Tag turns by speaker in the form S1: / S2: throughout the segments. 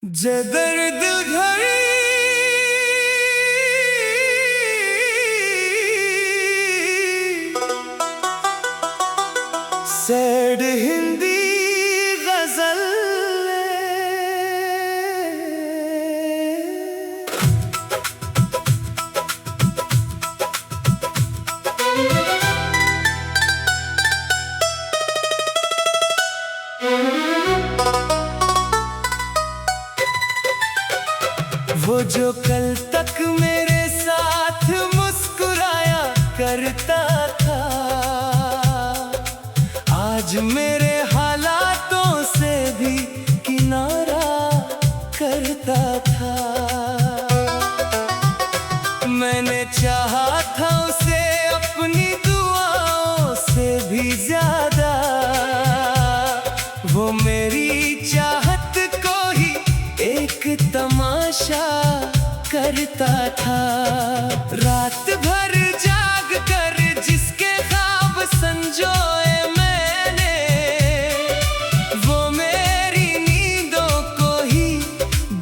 S1: जे दर्द घड़ी सैड हिंदी गजल वो जो कल तक मेरे साथ मुस्कुराया करता था, आज मेरे हालातों से भी किनारा करता था। मैंने चाहा था उसे अपनी दुआओं से भी ज्यादा, वो मेरी चाहत को ही एक तमाशा करता था। रात भर जाग कर जिसके ख्वाब संजोए मैंने, वो मेरी नींदों को ही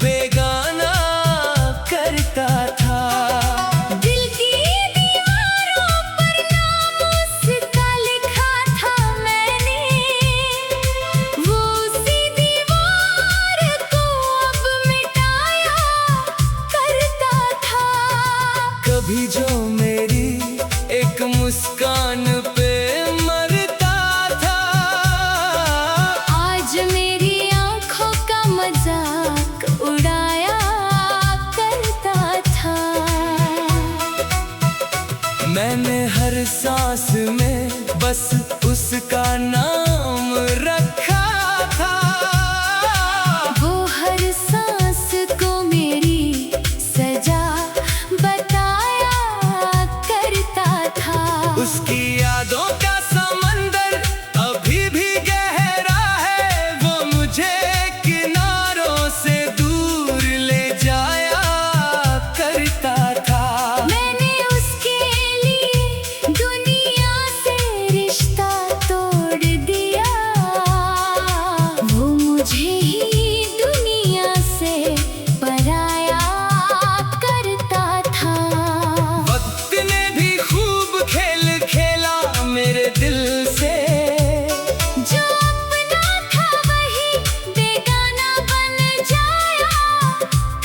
S1: बेगाना करता था।
S2: दिल की दीवारों पर नाम उसका लिखा था मैंने, वो उसी दीवार को अब मिटाया करता था।
S1: कभी जो मेरी एक मुस्कान पे मरता था,
S2: आज मेरी आंखों का मजाक उड़ाया करता था।
S1: मैंने हर सांस में बस उसका नाम रखा था।
S2: वो हर सांस को मेरी सजा बताया करता था।
S1: उसकी यादों का समंदर अभी भी गहरा है, वो मुझे किनारों से दूर ले जाया करता था।
S2: मैंने उसके लिए दुनिया से रिश्ता तोड़ दिया, वो मुझे ही दुनिया से पराया करता था।
S1: वक्त ने भी खूब खेल खेला मेरे दिल से,
S2: जो अपना था वही बेगाना बन जाया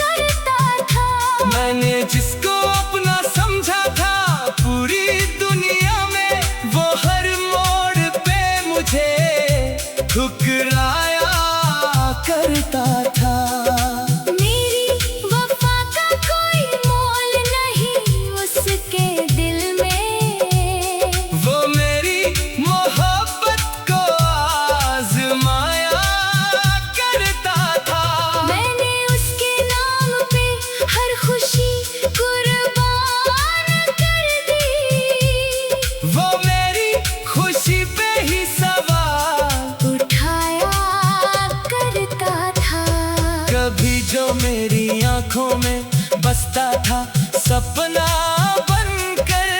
S2: करता था।
S1: मैंने जिसको अपना समझा था पूरी दुनिया में, वो हर मोड़ पे मुझे ठुकराया करता था।
S2: मेरी वफा का कोई मोल नहीं उसके दिल में,
S1: वो मेरी मोहब्बत को आजमाया करता था।
S2: मैंने उसके नाम पे हर खुशी कुर्बान कर दी,
S1: वो मेरी खुशी पे ही सवाल
S2: उठाया करता था।
S1: कभी जो मेरी आंखों में बसता था सपना बनकर,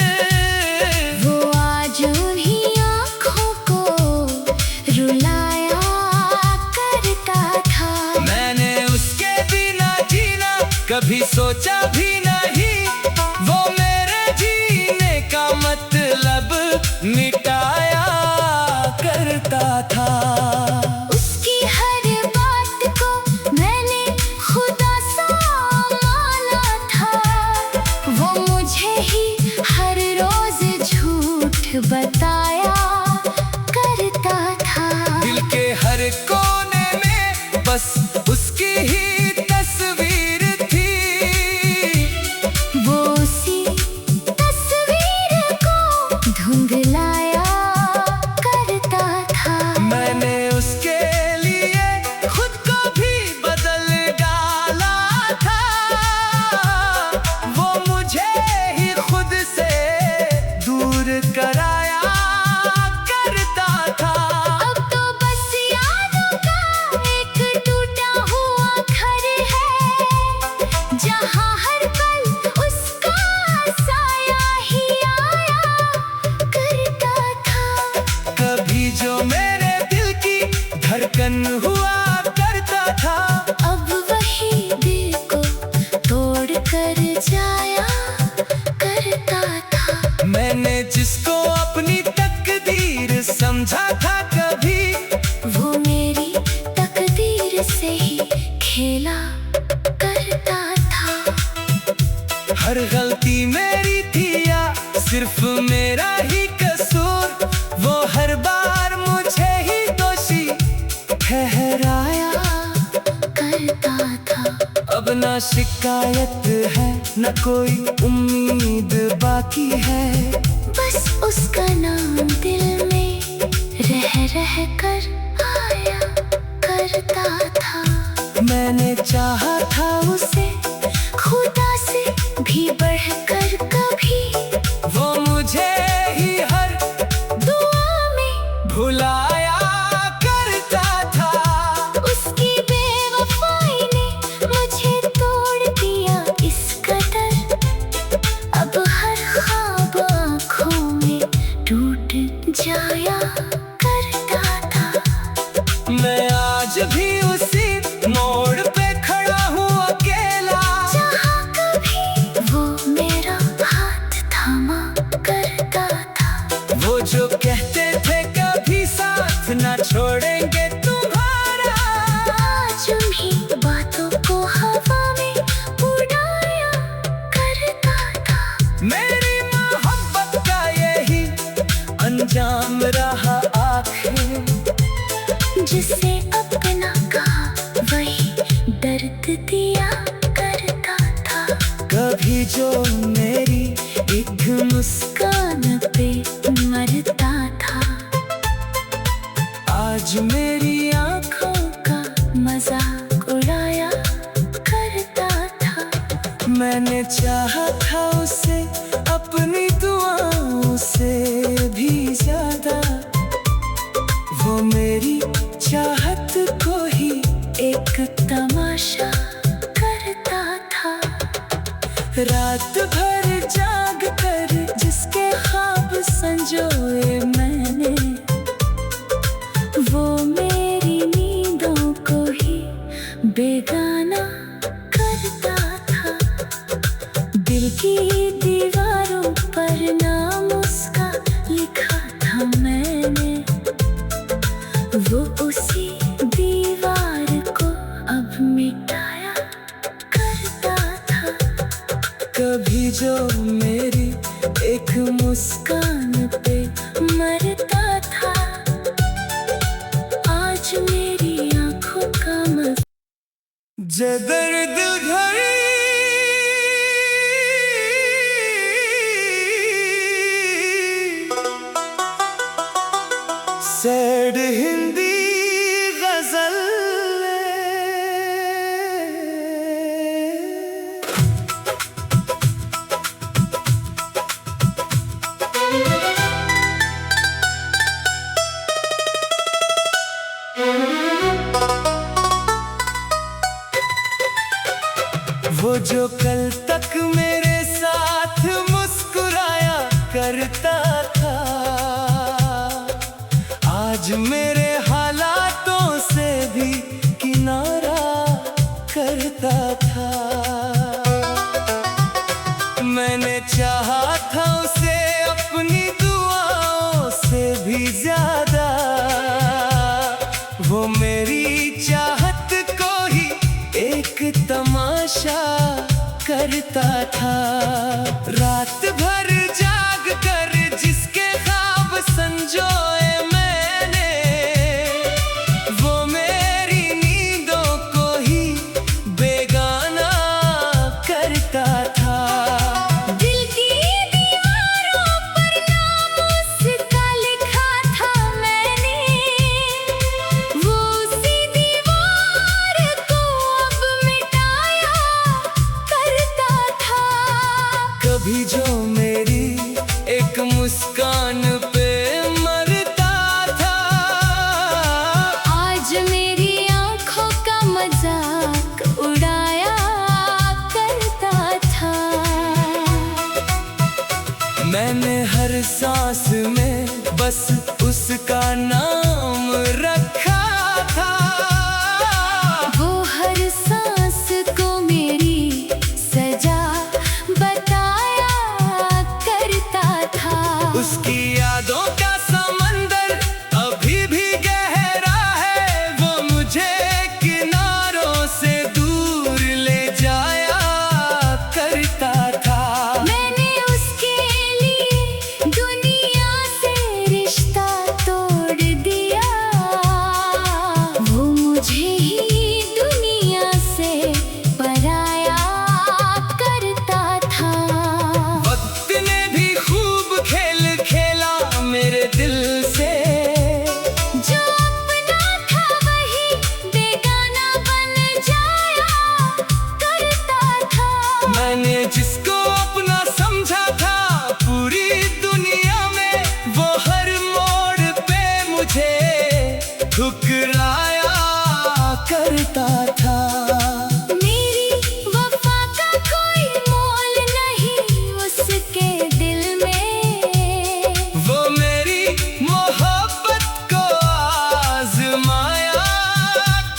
S2: वो आज उन्हीं आँखों को रुलाया करता था।
S1: मैंने उसके बिना जीना कभी सोचा भी नहीं, वो मेरे जीने का मतलब मिटाया करता था।
S2: उसकी हर बात को मैंने खुदा सा माना था, वो मुझे ही हर रोज झूठ बताया करता था।
S1: दिल के हर कोने में बस उसकी ही तस्वीर थी,
S2: वो उसी तस्वीर को धुंधलाया करता था।
S1: मैंने उसके लिए खुद को भी बदल डाला था, वो मुझे ही खुद से दूर कराया करता था।
S2: अब तो बस यादों का एक टूटा से ही खेला करता था।
S1: हर गलती मेरी थी या सिर्फ मेरा ही कसूर, वो हर बार मुझे ही दोषी ठहराया
S2: करता था।
S1: अब ना शिकायत है न कोई उम्मीद बाकी है,
S2: बस उसका नाम दिल में रह कर आया करता था।
S1: मैंने चाहा था उसे
S2: खुदा से भी बढ़कर कभी,
S1: वो मुझे ही हर
S2: दुआ में
S1: भुलाया करता था।
S2: उसकी बेवफाई ने मुझे तोड़ दिया इस कदर, अब हर ख्वाब आँखों में टूट जाया करता था।
S1: मैं आज भी उसी मोड़ पे खड़ा हूँ अकेला,
S2: जहाँ कभी वो मेरा हाथ थामा करता था।
S1: वो जो कहते थे कभी साथ ना छोड़ेंगे तुम्हारा,
S2: आज उन्हीं बातों को हवा में उड़ाया करता था।
S1: मेरी मोहब्बत का यही अंजाम रहा आखिर,
S2: जिसे अपना कहा वही दर्द दिया करता था।
S1: कभी जो मेरी एक
S2: मुस्कान पे मरता था,
S1: आज मेरी
S2: आँखों का मजाक उड़ाया करता था।
S1: मैंने चाहा था उसे अपनी दुआओं से भी ज्यादा, वो मेरी चाहत को ही
S2: एक तमाशा करता था।
S1: रात भर जाग कर जिसके ख्वाब संजोए मैंने,
S2: वो मेरी नींदों को ही बेगाना करता था।
S1: दिल
S2: की दीवारों पर नाम उसका लिखा था मैंने, वो उसी दीवार को अब मिटाया करता था।
S1: कभी जो मेरी एक
S2: मुस्कान पे मरता था, आज मेरी आँखों का
S1: दर्द घड़ी सैड हिंदी गजल वो जो कल तक मेरे साथ मुस्कुराया करता था, आज मेरे हालातों से भी किनारा करता था। मैंने चाहा था उसे अपनी दुआओं से भी ज्यादा, वो मेरी चाहत को ही एक तमाशा करता था। रात भर जाग कर जिसके ख्वाब संजोए मैंने, वो मेरी नींदों को ही बेगाना करता था।
S2: दिल की दीवारों पर नाम उसका लिखा था मैंने, वो उसी दीवार को अब मिटाया करता था।
S1: कभी जो मेरी एक मुस्कान पे मरता था,
S2: आज मेरी आँखों का मजाक उड़ाया करता था।
S1: मैंने हर सांस में बस उसका नाम रखा था,
S2: वो हर सांस को मेरी सजा बताया करता था।
S1: उसकी यादों का समंदर अभी भी गहरा है, वो मुझे किनारा जिसको अपना समझा था पूरी दुनिया में, वो हर मोड़ पे मुझे ठुकराया करता था।
S2: मेरी वफा का कोई मोल नहीं उसके दिल में,
S1: वो मेरी मोहब्बत को आजमाया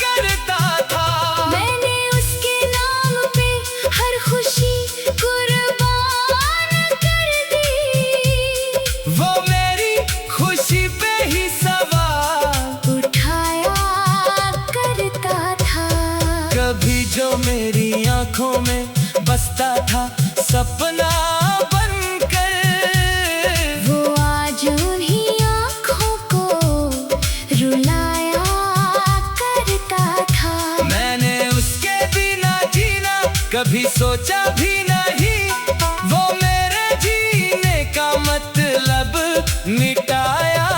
S1: करता था।
S2: मैंने उसके नाम पे हर खुशी कुर्बान कर दी,
S1: वो मेरी खुशी पे ही सवाल
S2: उठाया करता था।
S1: कभी जो मेरी आंखों में बसता था सपना बनकर,
S2: वो आज उन्हीं आँखों को रुलाया करता था।
S1: मैंने उसके बिना जीना कभी सोचा भी नहीं, वो मेरे जीने का मतलब मिटाया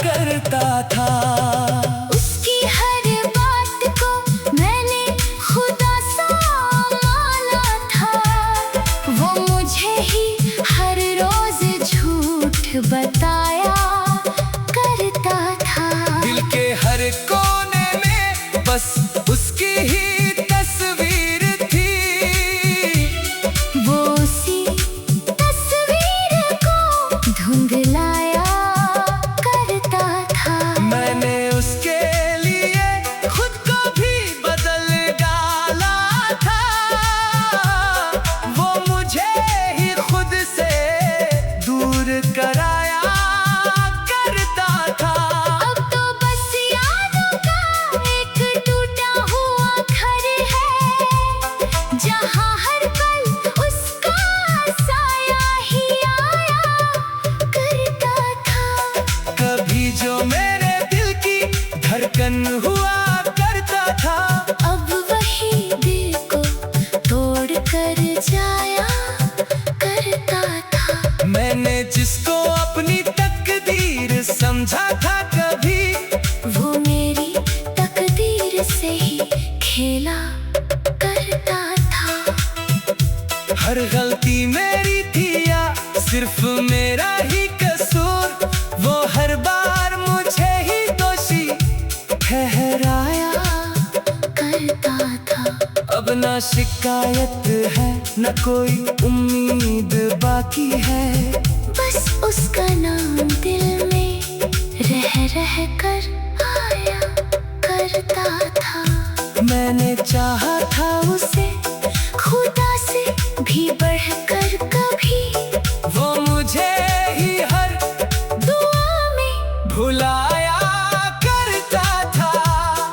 S1: करता था।
S2: उसकी हर बात को मैंने खुदा सा माना था, वो मुझे ही हर रोज झूठ बताया करता था।
S1: दिल के हर कोने में बस उसकी ही तस्वीर थी,
S2: वो उसी तस्वीर को धुंधलाया करता था।
S1: मैंने उसके लिए खुद को भी बदल डाला था, वो मुझे ही खुद से दूर कराया करता था।
S2: अब तो बस यादों का एक टूटा हुआ घर है, जहाँ हर पल उसका साया ही आया करता था।
S1: कभी जो मेरे दिल की धड़कन हुआ करता था,
S2: अब वही दिल को तोड़ कर जाया करता था।
S1: मैंने जिसको अपनी तकदीर समझा था कभी,
S2: वो मेरी तकदीर से ही खेला करता था।
S1: हर गलती मेरी थी या सिर्फ मेरा ही कसूर, वो हर बार मुझे ही दोषी ठहराया
S2: करता था।
S1: अब ना शिकायत है न कोई उम्मीद बाकी है,
S2: बस उसका नाम दिल में रह कर आया करता था।
S1: मैंने चाहा था उसे
S2: खुदा से भी बढ़कर कभी,
S1: वो मुझे ही हर
S2: दुआ में
S1: भुलाया करता था।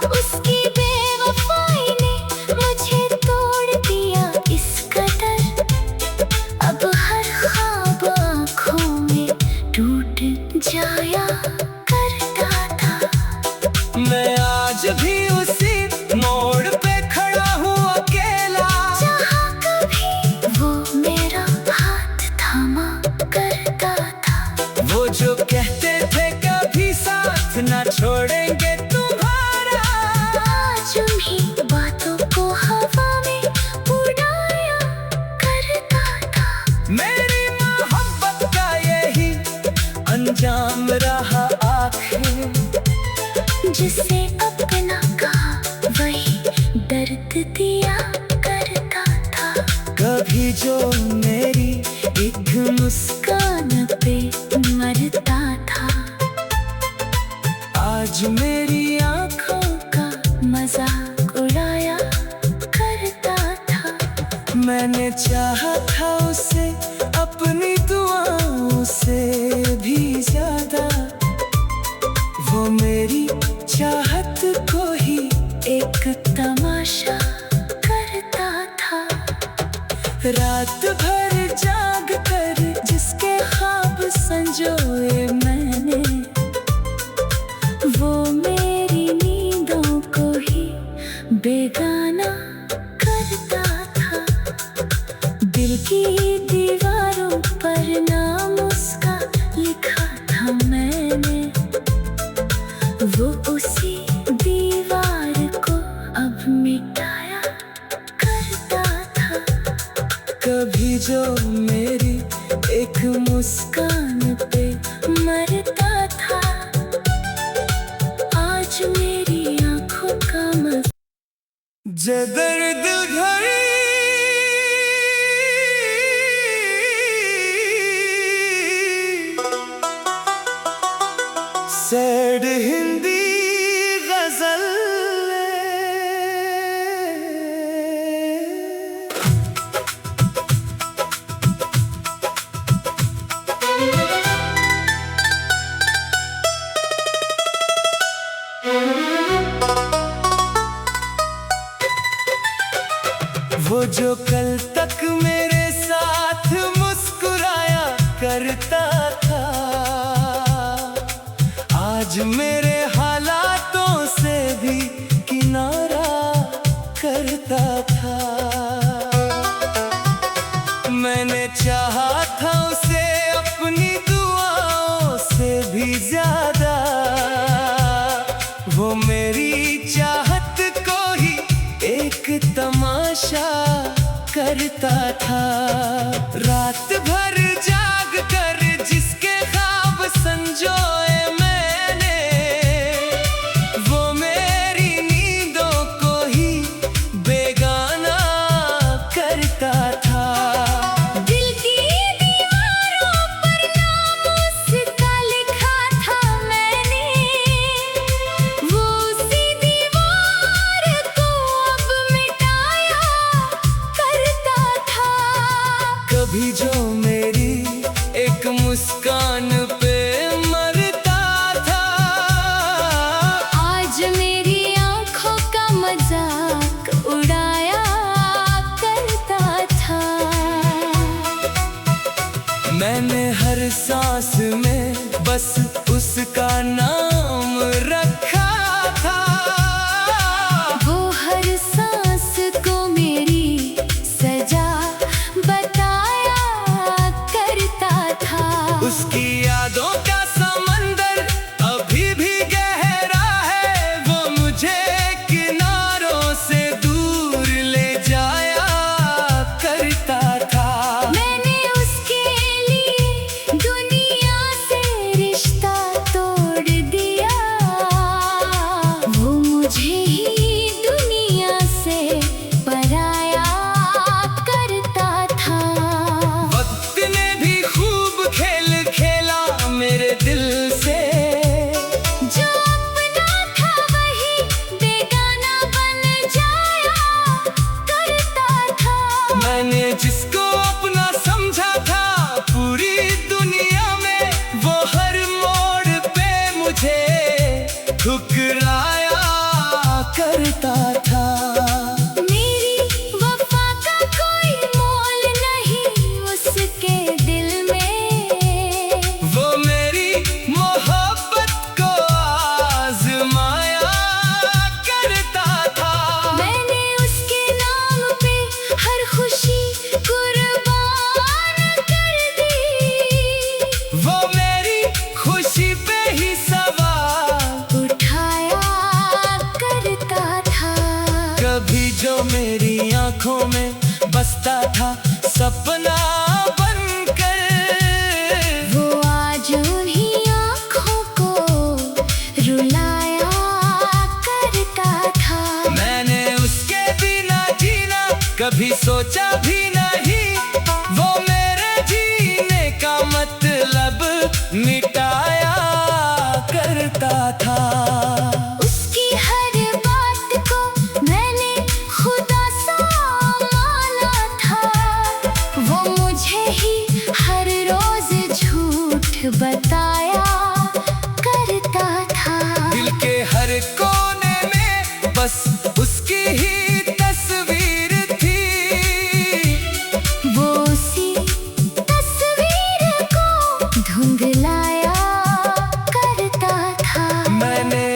S2: उसकी बेवफाई ने मुझे तोड़ दिया इस कदर, अब हर ख्वाब आँखों में टूट जाया करता था।
S1: मैं आज भी उसी मोड़ पे खड़ा हूँ अकेला,
S2: जहाँ कभी वो मेरा हाथ थामा करता था।
S1: वो जो कहते थे कभी साथ ना छोड़ेंगे तुम्हारा,
S2: आज उन्हीं बातों को हवा में उड़ाया करता था।
S1: मेरी मोहब्बत का यही अंजाम रहा आखिर,
S2: जिसे अपना कहा वही दर्द दिया करता था।
S1: कभी जो मेरी एक
S2: मुस्कान पे मरता था,
S1: आज मेरी
S2: आँखों का मजाक उड़ाया करता था।
S1: मैंने चाहा था उसे अपनी दुआओं से भी ज्यादा, वो मेरी चाहत को ही एक तमाशा करता था। रात भर जाग कर जिसके ख्वाब संजोए मैंने, वो मेरी नींदों को ही बेगाना करता था। दिल की दीवारों पर नाम उसका लिखा था मैंने, वो उसी दीवार को अब मिटाया करता था। कभी जो मेरी एक मुस्कान पे मरता था, आज मेरी आंखों का जे दर्द घड़ी सैड हिंदी गजल वो जो कल तक मेरे साथ मुस्कुराया करता था, आज मेरे हालातों से भी किनारा करता था। मैंने चाहा था उसे अपनी दुआओं से भी ज्यादा, वो मेरी चाहत को ही एक तमाशा करता था। रात भर जाग कर जिसके ख्वाब संजोए मैंने, वो मेरी नींदों को ही बेगाना करता था।
S2: दिल की दीवारों पर नाम उसका लिखा था मैंने, वो उसी दीवार को अब मिटाया करता था।
S1: कभी जो मेरी एक मुस्कान पे मरता था,
S2: आज मेरी आंखों का मजाक उड़ाया करता था।
S1: मैंने हर सांस में बस उसका नाम रखा था।
S2: वो हर सांस को मेरी सजा बताया करता था।
S1: उसकी यादों का समंदर अभी भी गहरा है, वो मुझे किनारों से दूर ले जाया करता था।
S2: मैंने उसके लिए दुनिया से रिश्ता तोड़ दिया, वो मुझे ही दुनिया से पराया करता था।
S1: वक्त ने भी खूब खेल खेला मेरे दिल से,
S2: जो अपना था वही बेगाना बन जाया करता था।
S1: मैंने जिसको अपना समझा था पूरी दुनिया में, वो हर मोड़ पे मुझे ठुकराया करता था।
S2: मेरी वफा का कोई मोल नहीं उसके दिल में,
S1: वो मेरी मोहब्बत को आजमाया करता था।
S2: मैंने उसके नाम पे हर खुशी कुर्बान कर दी,
S1: वो मेरी खुशी पे ही सवाल
S2: उठाया करता था।
S1: कभी जो मेरी आंखों में बसता था सपना बनकर,
S2: वो आज उन्हीं आँखों को रुलाया करता था।
S1: मैंने उसके बिना जीना कभी सोचा भी नहीं, वो मेरे जीने का मतलब मिटाया करता था।
S2: उसकी हर बात को मैंने खुदा सा माना था, वो मुझे ही हर रोज झूठ बताया करता था।
S1: दिल के हर कोने में बस उसकी ही तस्वीर थी,
S2: वो उसी तस्वीर को धुंधलाया करता था।
S1: मैंने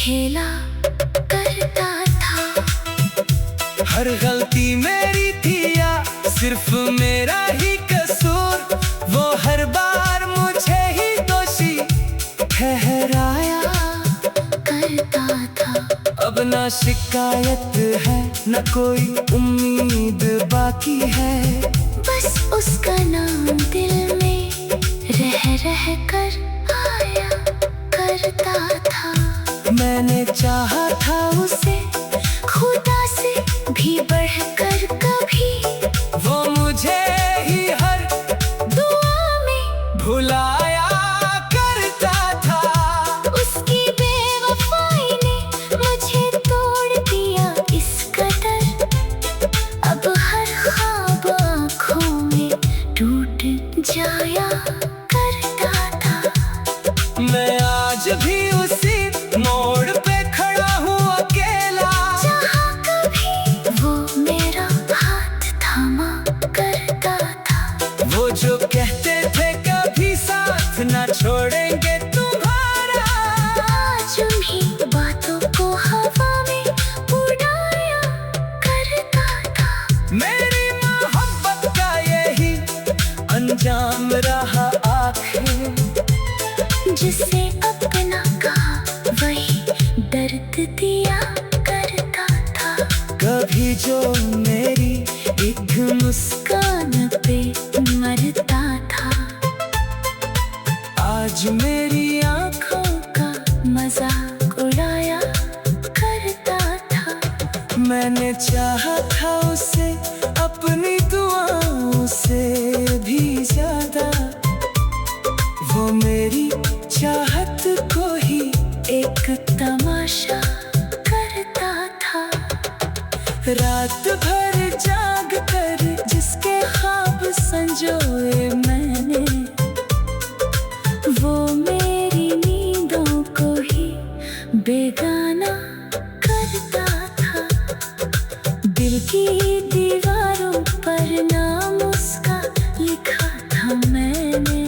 S2: खेला करता था।
S1: हर गलती मेरी थी या सिर्फ मेरा ही कसूर, वो हर बार मुझे ही दोषी ठहराया
S2: करता था।
S1: अब ना शिकायत है न कोई उम्मीद बाकी है,
S2: बस उसका नाम दिल में रह रह कर आया करता था।
S1: मैंने चाहा था उसे
S2: खुदा से भी बढ़कर कभी,
S1: वो मुझे ही हर
S2: दुआ में
S1: भुलाया करता था।
S2: उसकी बेवफाई ने मुझे तोड़ दिया इस कदर, अब हर ख्वाब आँखों में टूट जाया करता था।
S1: मैं आज भी उसी मोड़ पे खड़ा हूँ अकेला,
S2: जहाँ कभी वो मेरा हाथ थामा करता था।
S1: वो जो कहते थे कभी साथ ना छोड़ेंगे तुम्हारा,
S2: आज उन्हीं बातों को हवा में उड़ाया करता था।
S1: मेरी मोहब्बत का यही अंजाम रहा आखिर,
S2: जिसे अपना कहा वही दर्द दिया करता था।
S1: कभी जो मेरी एक
S2: मुस्कान पे मरता था,
S1: आज मेरी
S2: आँखों का मजाक उड़ाया करता था।
S1: मैंने चाहा था उसे अपनी दुआओं से भी ज्यादा, वो मेरी चाहत को ही
S2: एक तमाशा करता था।
S1: रात भर जाग कर जिसके ख्वाब संजोए मैंने,
S2: वो मेरी नींदों को ही बेगाना करता था।
S1: दिल
S2: की दीवारों पर नाम उसका लिखा था मैंने,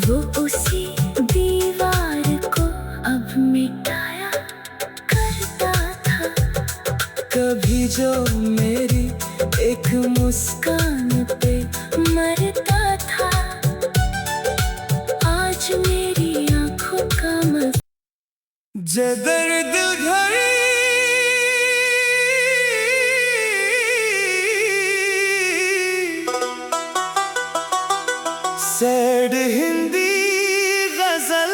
S2: वो उसी दीवार को अब मिटाया करता था।
S1: कभी जो मेरी एक
S2: मुस्कान पे मरता था, आज मेरी आँखों का
S1: दर्द घड़ी सैड हिंदी गजल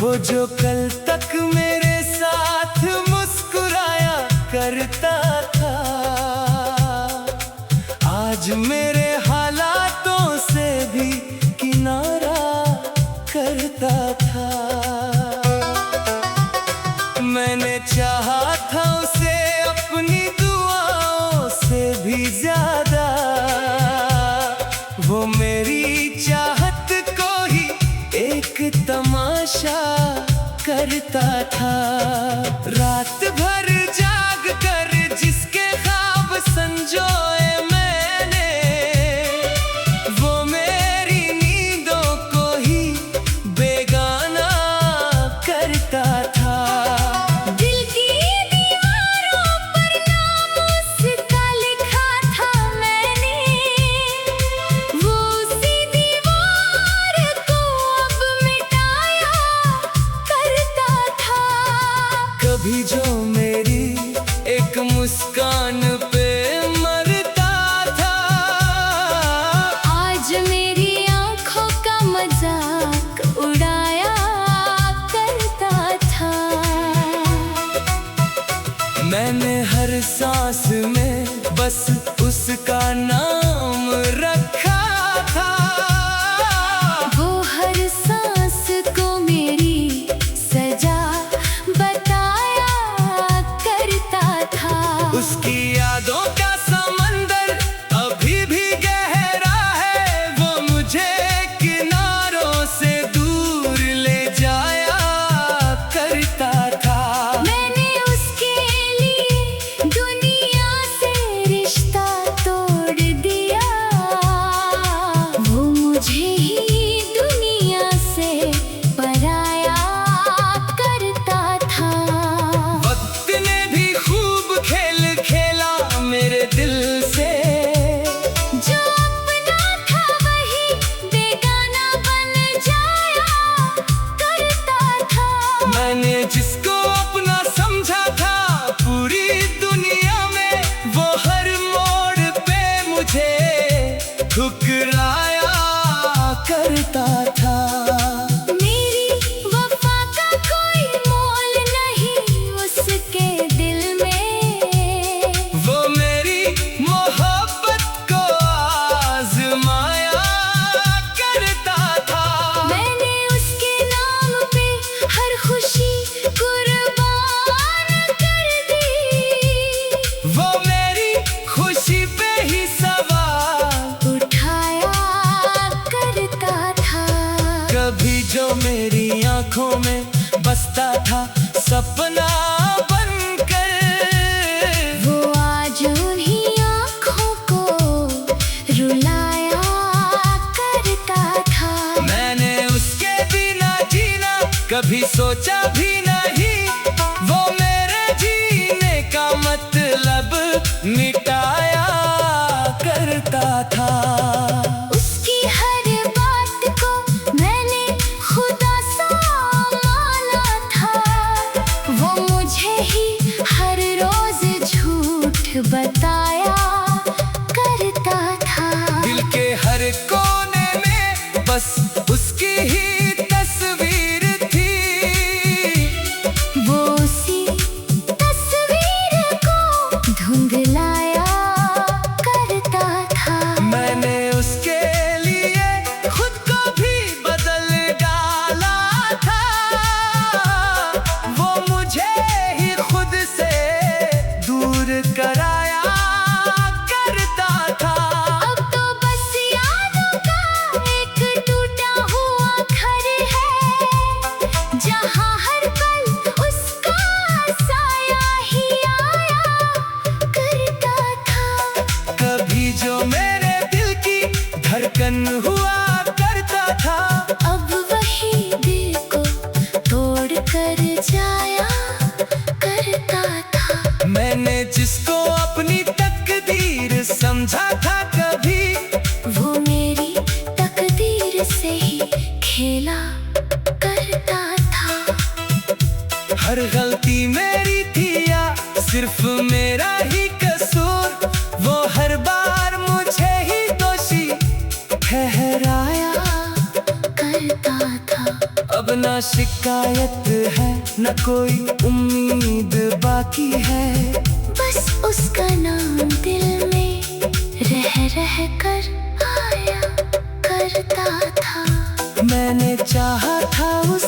S1: वो जो कल तक मेरे साथ मुस्कुराया करता था, आज मेरे हालातों से भी किनारा करता था। मैंने चाहा था उसे अपनी दुआओं से भी ज्यादा, वो मेरी चाहत को ही एक तमाशा करता था। रात भर जाग कर जिसके ख्वाब संजोए मैंने, वो मेरी नींदों को ही बेगाना करता था।
S2: दिल की दीवारों पर नाम उसका लिखा था मैंने, वो उसी दीवार को अब मिटाया करता था।
S1: कभी जो मेरी एक मुस्कान पे मरता था,
S2: आज मेरी आँखों का मजाक उड़ाया करता था।
S1: मैंने हर सांस में बस उसका नाम रखा था,
S2: वो हर सांस को मेरी सजा बताया करता था।
S1: उसकी यादों का समंदर अभी भी गहरा है, वो मुझे किनारों से जिसको अपना समझा था पूरी दुनिया में, वो हर मोड़ पे मुझे ठुकराया करता था।
S2: मेरी वफा का कोई मोल नहीं उसके दिल में,
S1: वो मेरी मोहब्बत को आजमाया करता था।
S2: मैंने उसके नाम पे हर खुशी कुर्बान कर दी,
S1: वो मेरी खुशी पे ही सवाल
S2: उठाया करता था।
S1: कभी जो मेरी आंखों में बसता था सपना बनकर,
S2: वो आज उन्हीं आँखों को रुलाया करता था।
S1: मैंने उसके बिना जीना कभी सोचा भी नहीं, वो मेरे जीने का मतलब मिटाया करता था।
S2: उसकी हर बात को मैंने खुदा सा माना था, वो मुझे ही हर रोज झूठ बताया करता था।
S1: दिल के हर कोने में बस उसकी ही तस्वीर थी,
S2: वो उसी तस्वीर को धुंधलाया करता था।
S1: मैंने उसके लिए खुद को भी बदल डाला था, वो मुझे ही खुद से दूर कराया करता था।
S2: अब तो बस यादों का एक टूटा हुआ घर है, जहाँ हर पल उसका साया ही आया करता था।
S1: कभी जो मेरे दिल की धड़कन हुआ करता था,
S2: अब वही दिल को तोड़ कर जाया करता था।
S1: मैंने जिसको अपनी तकदीर समझा था कभी,
S2: वो मेरी तकदीर से ही खेला करता था।
S1: हर गलती मेरी थी या सिर्फ मेरा ही कसूर, वो हर बार मुझे ही दोषी ठहराया
S2: करता था।
S1: अब ना शिकायत है न कोई उम्मीद बाकी है,
S2: बस उसका नाम दिल में रह कर आया करता था।
S1: मैंने चाहा था उस